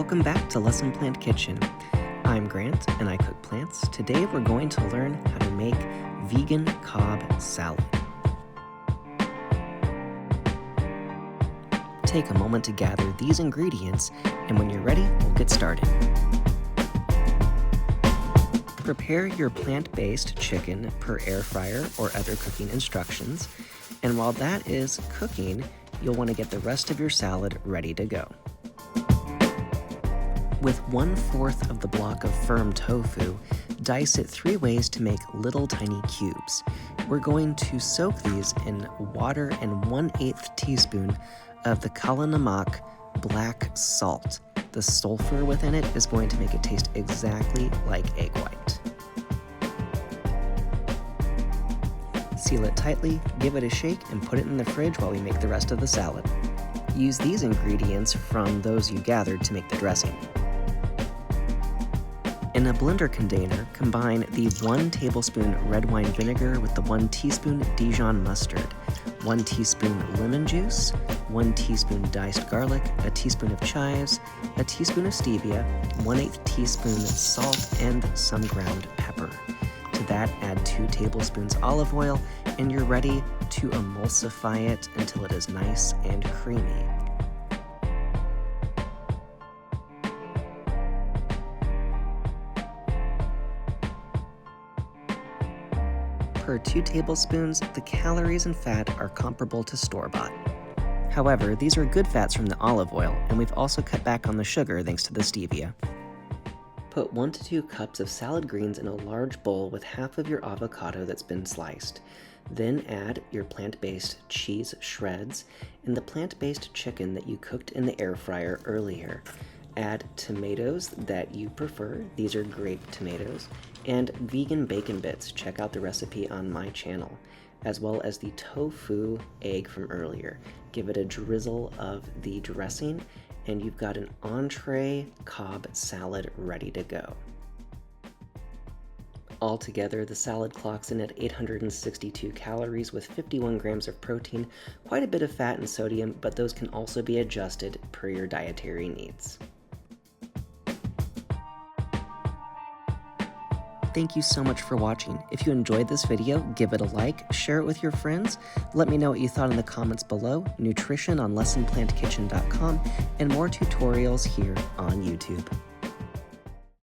Welcome back to Lesson Plant Kitchen. I'm Grant and I cook plants. Today we're going to learn how to make vegan Cobb salad. Take a moment to gather these ingredients, and when you're ready, we'll get started. Prepare your plant-based chicken per air fryer or other cooking instructions, and while that is cooking, you'll want to get the rest of your salad ready to go. With 1/4 of the block of firm tofu, dice it 3 ways to make little tiny cubes. We're going to soak these in water and 1/8 teaspoon of the Kala Namak black salt. The sulfur within it is going to make it taste exactly like egg white. Seal it tightly, give it a shake, and put it in the fridge while we make the rest of the salad. Use these ingredients from those you gathered to make the dressing. In a blender container, combine the 1 tablespoon red wine vinegar with the 1 teaspoon Dijon mustard, 1 teaspoon lemon juice, 1 teaspoon diced garlic, a teaspoon of chives, a teaspoon of stevia, 1/8 teaspoon salt, and some ground pepper. To that, add 2 tablespoons olive oil, and you're ready to emulsify it until it is nice and creamy. Per 2 tablespoons, the calories and fat are comparable to store-bought. However, these are good fats from the olive oil, and we've also cut back on the sugar thanks to the stevia. Put 1 to 2 cups of salad greens in a large bowl with half of your avocado that's been sliced. Then add your plant-based cheese shreds and the plant-based chicken that you cooked in the air fryer earlier. Add tomatoes that you prefer, these are grape tomatoes, and vegan bacon bits, check out the recipe on my channel, as well as the tofu egg from earlier. Give it a drizzle of the dressing, and you've got an entree Cobb salad ready to go. Altogether, the salad clocks in at 862 calories with 51 grams of protein, quite a bit of fat and sodium, but those can also be adjusted per your dietary needs. Thank you so much for watching. If you enjoyed this video, give it a like, share it with your friends, let me know what you thought in the comments below, nutrition on lessonplantkitchen.com, and more tutorials here on YouTube.